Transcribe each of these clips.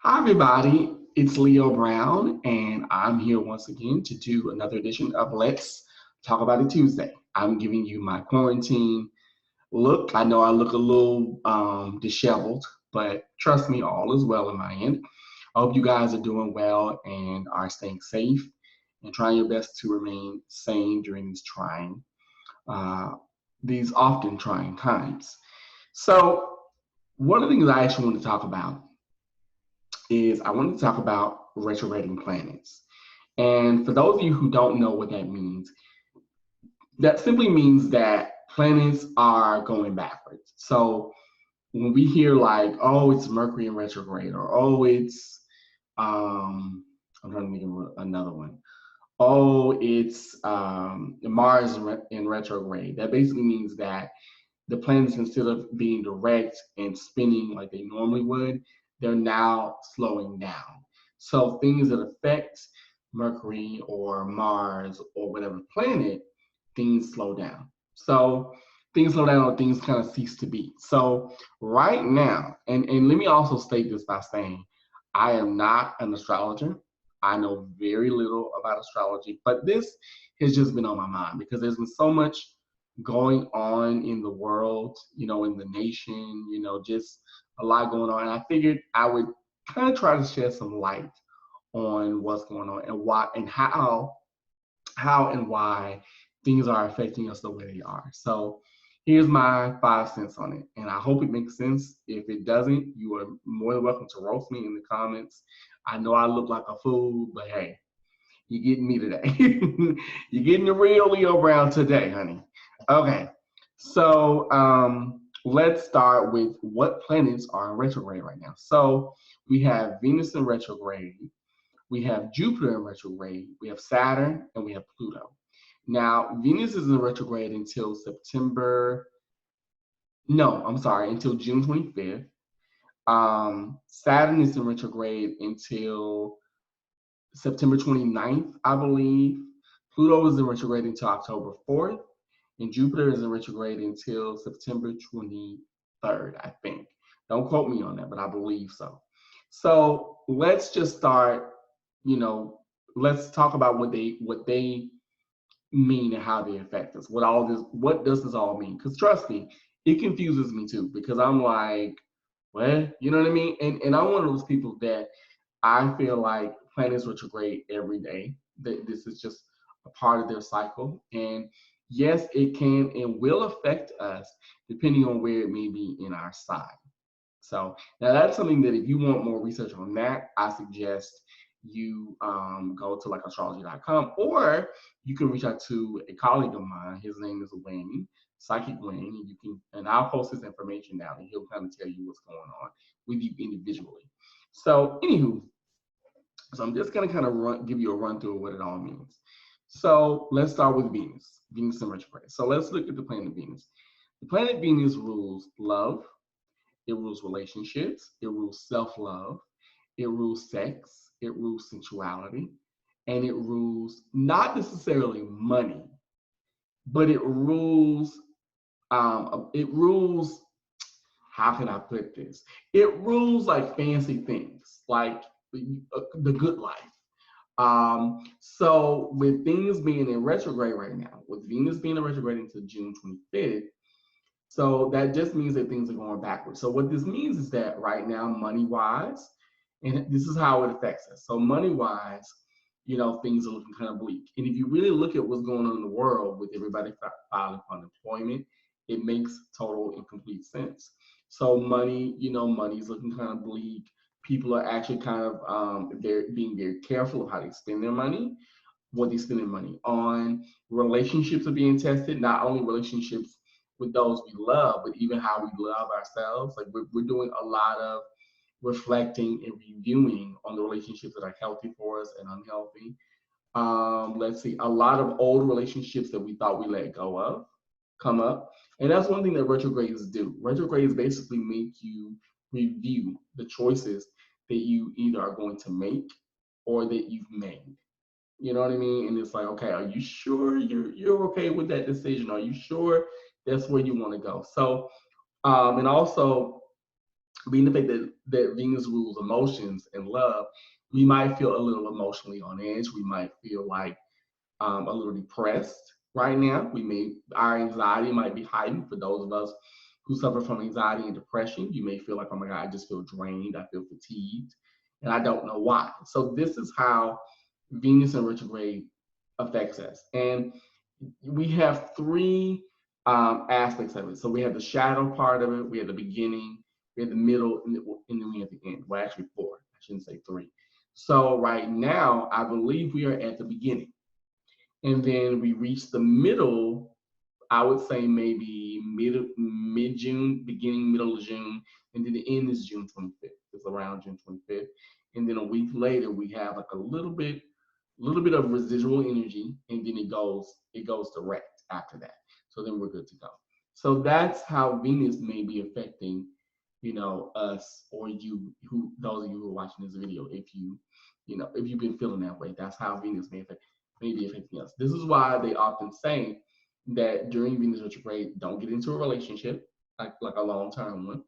Hi, everybody. It's Leo Brown, and I'm here once again to do another edition of Let's Talk About It Tuesday. I'm giving you my quarantine look. I know I look a little disheveled, but trust me, all is well in my end. I hope you guys are doing well and are staying safe and trying your best to remain sane during uh, these often trying times. So, one of the things I actually want to talk about is I wanted to talk about retrograding planets. And for those of you who don't know what that means, that simply means that planets are going backwards. So when we hear like, oh, it's Mercury in retrograde, or oh, it's I'm trying to think of another one. Oh, it's Mars in retrograde. That basically means that the planets, instead of being direct and spinning like they normally would, they're now slowing down. So things that affect Mercury or Mars or whatever planet, things slow down. So things slow down or things kind of cease to be. So right now, and let me also state this by saying, I am not an astrologer. I know very little about astrology, but this has just been on my mind because there's been so much going on in the world, in the nation, just a lot going on. And I figured I would kind of try to shed some light on what's going on and why and how and why things are affecting us the way they are. So here's my 5 cents on it. And I hope it makes sense. If it doesn't, you are more than welcome to roast me in the comments. I know I look like a fool, but hey, you're getting me today. You're getting the real Leo Brown today, honey. Okay, so let's start with what planets are in retrograde right now. So we have Venus in retrograde, we have Jupiter in retrograde, we have Saturn, and we have Pluto. Now, Venus is in retrograde until until June 25th. Saturn is in retrograde until September 29th, I believe. Pluto is in retrograde until October 4th, and Jupiter is in retrograde until September 23rd, I think. Don't quote me on that, but I believe so. So let's just start, you know, let's talk about what they mean and how they affect us. What does this all mean? Because trust me, it confuses me too, because I'm like, what? You know what I mean? And I'm one of those people that I feel like planets retrograde every day. That this is just a part of their cycle. And yes, it can and will affect us depending on where it may be in our sign. So now that's something that if you want more research on that, I suggest you go to like astrology.com, or you can reach out to a colleague of mine. His name is Wayne, Psychic Wayne, and I'll post his information now, and he'll kind of tell you what's going on with you individually. So, anywho, so I'm just gonna kind of give you a run through of what it all means. So let's start with Venus, Venus in retrograde. So let's look at the planet Venus. The planet Venus rules love, it rules relationships, it rules self-love, it rules sex, it rules sensuality, and it rules not necessarily money, but it rules, how can I put this? It rules like fancy things, like the good life. So with things being in retrograde right now, with Venus being in retrograde until June 25th, so that just means that things are going backwards. So what this means is that right now, money-wise, and this is how it affects us. So money-wise, things are looking kind of bleak. And if you really look at what's going on in the world with everybody filing for unemployment, it makes total and complete sense. So money's looking kind of bleak. People are actually kind of they're being very careful of how they spend their money, what they spend their money on. Relationships are being tested, not only relationships with those we love, but even how we love ourselves. Like we're doing a lot of reflecting and reviewing on the relationships that are healthy for us and unhealthy. Let's see, a lot of old relationships that we thought we let go of come up. And that's one thing that retrogrades do. Retrogrades basically make you review the choices that you either are going to make or that you've made. You know what I mean? And it's like, okay, are you sure you're okay with that decision? Are you sure that's where you want to go? So, and also being the fact that Venus rules emotions and love, we might feel a little emotionally on edge. We might feel like a little depressed right now. Our anxiety might be heightened for those of us who suffer from anxiety and depression. You may feel like, oh my God, I just feel drained. I feel fatigued, and I don't know why. So this is how Venus in retrograde affects us. And we have three aspects of it. So we have the shadow part of it, we have the beginning, we have the middle, and then we have the end. Well, actually four. I shouldn't say three. So right now, I believe we are at the beginning. And then we reach the middle, I would say maybe mid June, beginning middle of June, and then the end is June 25th. It's around June 25th, and then a week later we have like a little bit of residual energy, and then it goes direct after that. So then we're good to go. So that's how Venus may be affecting, us or you, who those of you who are watching this video. If you've been feeling that way, that's how Venus may be affecting us. This is why they often say that during Venus retrograde, don't get into a relationship, like a long-term one.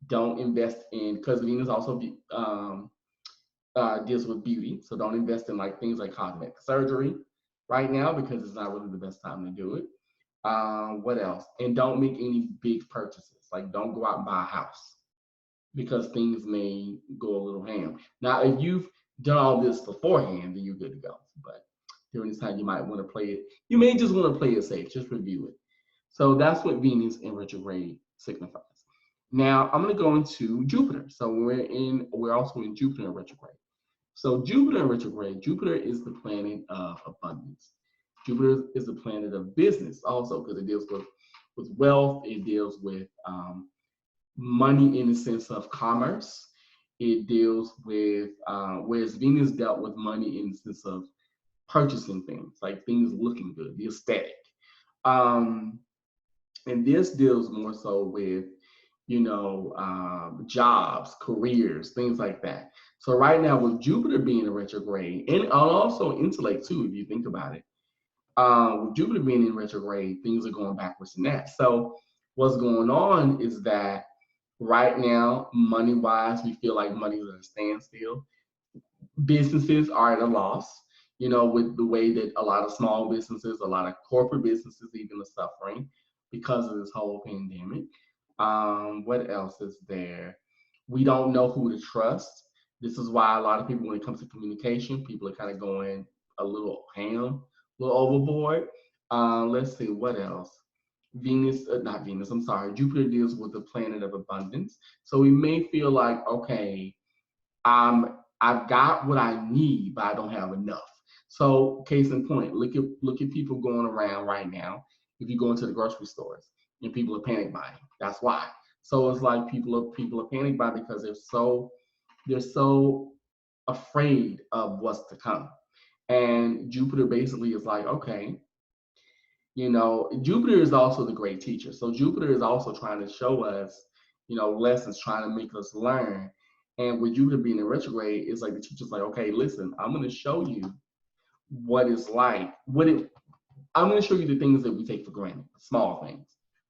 Don't invest in, because Venus also deals with beauty. So don't invest in like things like cosmetic surgery right now, because it's not really the best time to do it. What else? And don't make any big purchases. Like don't go out and buy a house, because things may go a little ham. Now, if you've done all this beforehand, then you're good to go. But during this time, you might want to play it. You may just want to play it safe. Just review it. So that's what Venus in retrograde signifies. Now I'm going to go into Jupiter. So we're also in Jupiter in retrograde. So Jupiter in retrograde, Jupiter is the planet of abundance. Jupiter is the planet of business also, because it deals with wealth. It deals with money in the sense of commerce. It deals with, whereas Venus dealt with money in the sense of purchasing things, like things looking good, the aesthetic. Um, and this deals more so with, jobs, careers, things like that. So right now with Jupiter being in retrograde, and also intellect too, if you think about it, with Jupiter being in retrograde, things are going backwards in that. So what's going on is that right now, money-wise, we feel like money is at a standstill. Businesses are at a loss, with the way that a lot of small businesses, a lot of corporate businesses even are suffering because of this whole pandemic. What else is there? We don't know who to trust. This is why a lot of people, when it comes to communication, people are kind of going a little ham, a little overboard. Let's see, what else? Not Venus, I'm sorry, Jupiter deals with the planet of abundance. So we may feel like, okay, I've got what I need, but I don't have enough. So case in point, look at people going around right now. If you go into the grocery stores and people are panic buying, that's why. So it's like people are panic buying because they're so afraid of what's to come. And Jupiter basically is like, okay, Jupiter is also the great teacher. So Jupiter is also trying to show us, lessons, trying to make us learn. And with Jupiter being in retrograde, it's like the teacher's like, okay, listen, I'm going to show you what it's like. I'm going to show you the things that we take for granted, small things,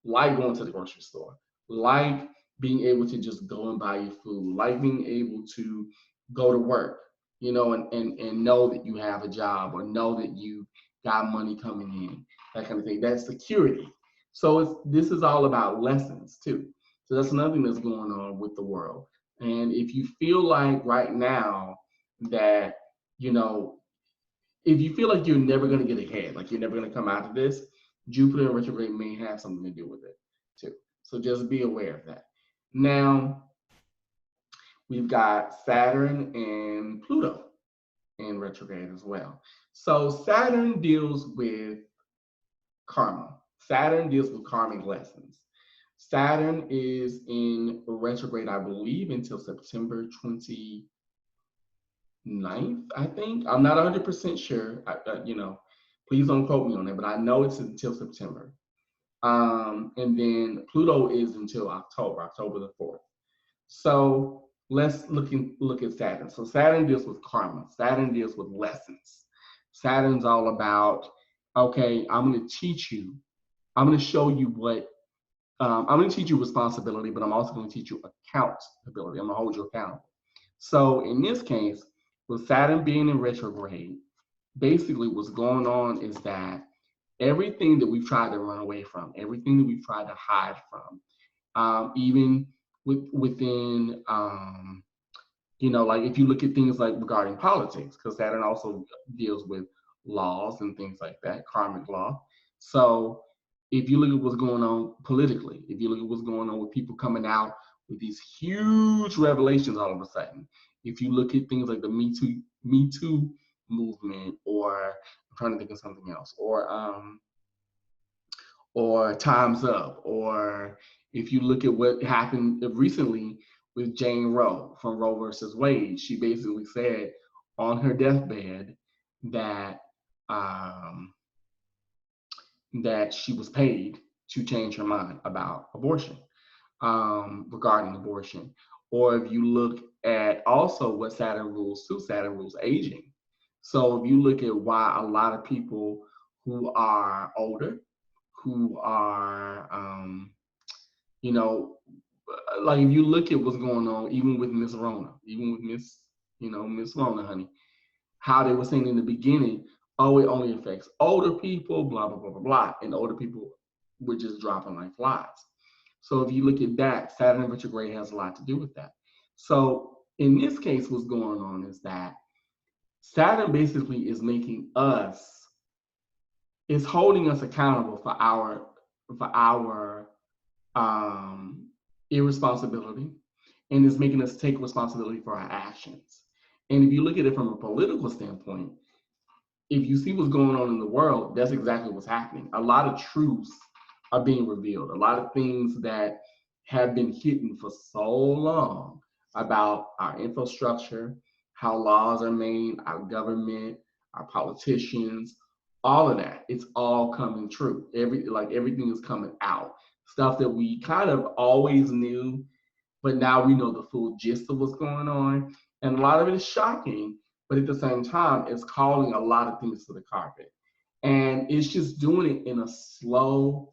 like going to the grocery store, like being able to just go and buy your food, like being able to go to work, and know that you have a job, or know that you got money coming in, that kind of thing. That's security. So this is all about lessons too. So that's another thing that's going on with the world. And if you feel like right now that, if you feel like you're never going to get ahead, like you're never going to come out of this, Jupiter and retrograde may have something to do with it too. So just be aware of that. Now, we've got Saturn and Pluto in retrograde as well. So Saturn deals with karma. Saturn deals with karmic lessons. Saturn is in retrograde, I believe, until September 29th, I think. I'm not 100% sure. Please don't quote me on that, but I know it's until September. And then Pluto is until October the 4th. So let's look at Saturn. So Saturn deals with karma. Saturn deals with lessons. Saturn's all about, okay, I'm going to teach you. I'm going to show you what I'm going to teach you responsibility, but I'm also going to teach you accountability. I'm going to hold you accountable. So in this case, with Saturn being in retrograde, basically what's going on is that everything that we've tried to run away from, everything that we've tried to hide from, even within, like if you look at things like regarding politics, because Saturn also deals with laws and things like that, karmic law. So if you look at what's going on politically, if you look at what's going on with people coming out with these huge revelations all of a sudden, if you look at things like the Me Too movement, or I'm trying to think of something else, or Time's Up, or if you look at what happened recently with Jane Roe from Roe versus Wade, she basically said on her deathbed that um, that she was paid to change her mind about abortion, regarding abortion. Or if you look at also what Saturn rules too, Saturn rules aging. So if you look at why a lot of people who are older, who are, you know, like if you look at what's going on, even with Miss Rona, even with Miss Rona, honey, how they were saying in the beginning, oh, it only affects older people, blah, blah, blah, blah, blah. And older people were just dropping like flies. So if you look at that, Saturn retrograde has a lot to do with that. So in this case, what's going on is that Saturn basically is holding us accountable for our um, irresponsibility, and is making us take responsibility for our actions. And if you look at it from a political standpoint, if you see what's going on in the world, that's exactly what's happening. A lot of truths are being revealed. A lot of things that have been hidden for so long about our infrastructure, how laws are made, our government, our politicians, all of that. It's all coming true. Everything is coming out. Stuff that we kind of always knew, but now we know the full gist of what's going on. And a lot of it is shocking, but at the same time, it's calling a lot of things to the carpet. And it's just doing it in a slow,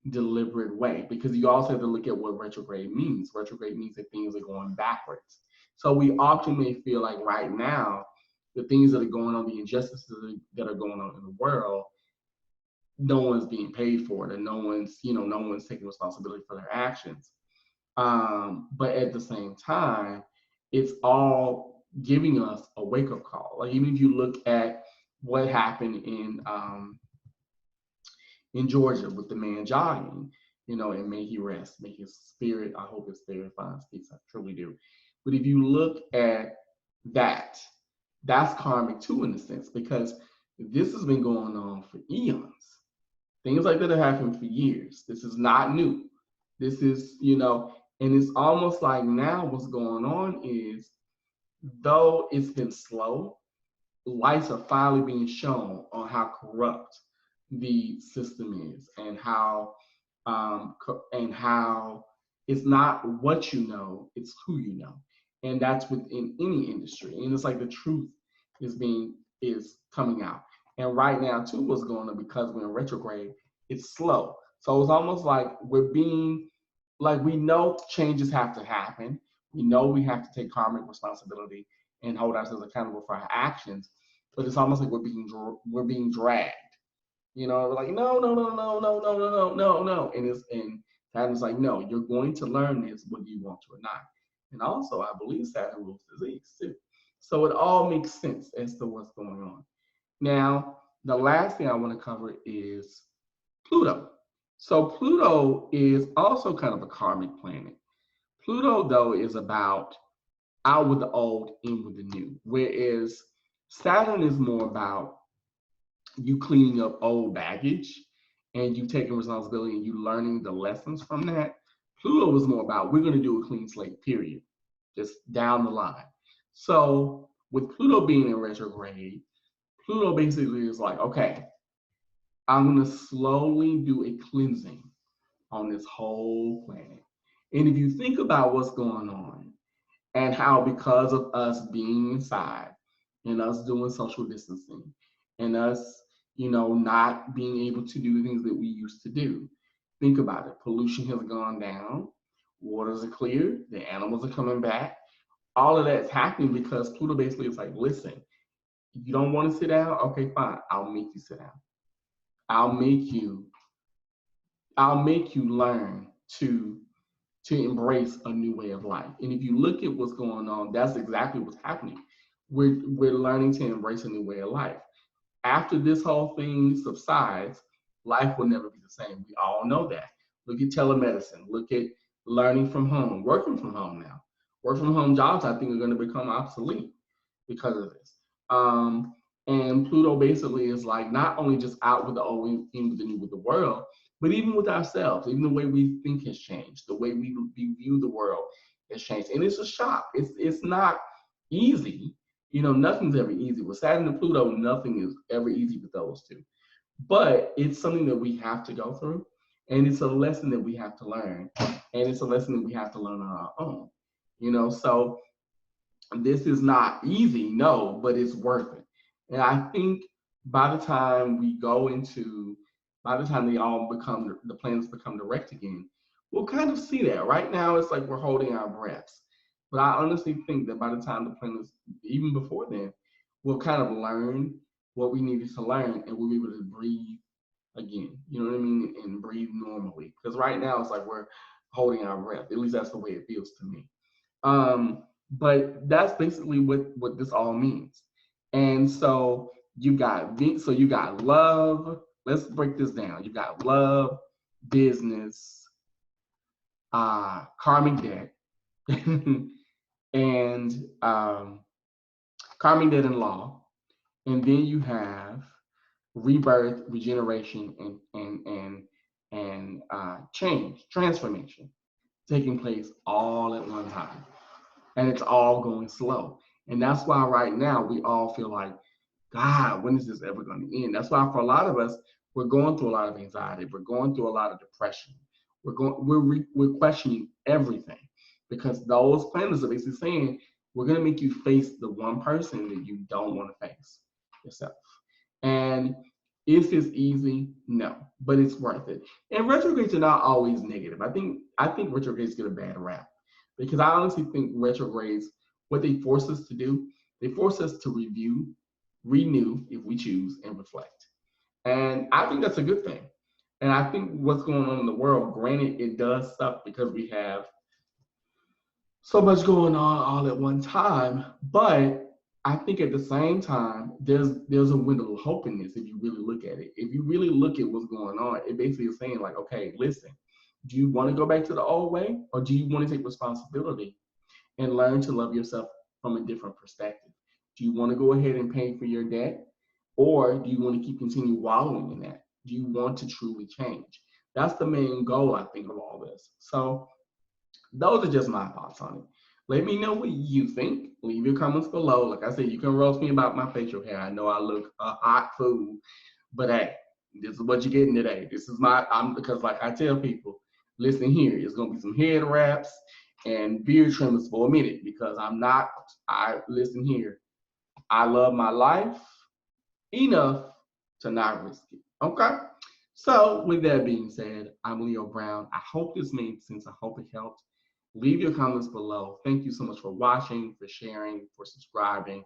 deliberate way, because you also have to look at what retrograde means. Retrograde means that things are going backwards. So we often may feel like right now, the things that are going on, the injustices that are going on in the world, no one's being paid for it, and no one's taking responsibility for their actions. But at the same time, it's all giving us a wake up call. Like even if you look at what happened in Georgia with the man jogging, and may he rest, may his spirit, I hope his spirit finds peace. I truly do. But if you look at that, that's karmic too, in a sense, because this has been going on for eons. Things like that have happened for years. This is not new. This is, and it's almost like now what's going on is, though it's been slow, lights are finally being shown on how corrupt the system is, and how it's not what you know, it's who you know. And that's within any industry. And it's like the truth is coming out. And right now too, what's going on, because we're in retrograde, it's slow. So it's almost like we know changes have to happen. We know we have to take karmic responsibility and hold ourselves accountable for our actions. But it's almost like we're being dragged. We're like, no, no, no, no, no, no, no, no, no, no. And Saturn's like, no, you're going to learn this whether you want to or not. And also, I believe Saturn rules disease too. So it all makes sense as to what's going on. Now, the last thing I want to cover is Pluto. So Pluto is also kind of a karmic planet. Pluto, though, is about out with the old, in with the new. Whereas Saturn is more about you cleaning up old baggage and you taking responsibility and you learning the lessons from that. Pluto is more about we're going to do a clean slate, period, just down the line. So with Pluto being in retrograde, Pluto basically is like, okay, I'm going to slowly do a cleansing on this whole planet. And if you think about what's going on, and how because of us being inside and us doing social distancing and us, not being able to do the things that we used to do, Think about it. Pollution has gone down. Waters are clear. The animals are coming back. All of that's happening because Pluto basically is like, listen, you don't want to sit down? Okay, fine. I'll make you sit down. I'll make you, I'll make you learn to embrace a new way of life. And if you look at what's going on, that's exactly what's happening. We're learning to embrace a new way of life. After this whole thing subsides, life will never be the same. We all know that. Look at telemedicine. Look at learning from home, working from home now. Work from home jobs, I think, are going to become obsolete because of this. Um, and Pluto basically is like not only just out with the old in with the new with the world, but even with ourselves, even the way we think has changed, the way we view the world has changed. And it's a shock. It's not easy. You know, nothing's ever easy. With Saturn and Pluto, nothing is ever easy with those two. But it's something that we have to go through. And it's a lesson that we have to learn. And it's a lesson that we have to learn on our own. You know, so this is not easy, no, but it's worth it. And I think by the time we go into, by the time they all become, the planets become direct again, we'll kind of see that. Right now, it's like we're holding our breaths. But I honestly think that by the time the planets, even before then, we'll kind of learn what we needed to learn and we'll be able to breathe again. You know what I mean? And breathe normally. Because right now, it's like we're holding our breath. At least that's the way it feels to me. But that's basically what this all means. And so you got love. Let's break this down. You got love, business, karmic debt, and karmic debt and law, and then you have rebirth, regeneration, and change, transformation taking place all at one time. And it's all going slow. And that's why right now we all feel like, God, when is this ever going to end? That's why for a lot of us, we're going through a lot of anxiety. We're going through a lot of depression. We're questioning everything because those planets are basically saying we're going to make you face the one person that you don't want to face yourself. And is this easy? No, but it's worth it. And retrogrades are not always negative. I think retrogrades get a bad rap because I honestly think retrogrades, what they force us to do, they force us to review, renew if we choose, and reflect. And I think that's a good thing. And I think what's going on in the world, granted, it does suck because we have so much going on all at one time, but I think at the same time, there's a window of hope in this if you really look at it. If you really look at what's going on, it basically is saying like, okay, listen, do you want to go back to the old way or do you want to take responsibility and learn to love yourself from a different perspective? Do you want to go ahead and pay for your debt or do you want to continue wallowing in that? Do you want to truly change? That's the main goal, I think, of all this. So those are just my thoughts on it. Let me know what you think. Leave your comments below. Like I said, you can roast me about my facial hair. I know I look a hot fool, but hey, this is what you're getting today. This is because like I tell people, listen here, it's gonna be some head wraps and beard trimmers for a minute because listen here. I love my life enough to not risk it. Okay? So, with that being said, I'm Leo Brown. I hope this made sense. I hope it helped. Leave your comments below. Thank you so much for watching, for sharing, for subscribing.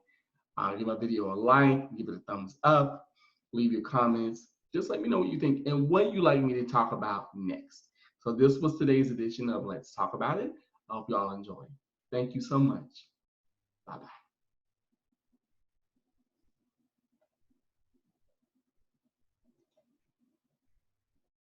Give my video a like, give it a thumbs up, leave your comments. Just let me know what you think and what you like me to talk about next. So this was today's edition of Let's Talk About It. I hope y'all enjoy. Thank you so much. Bye-bye.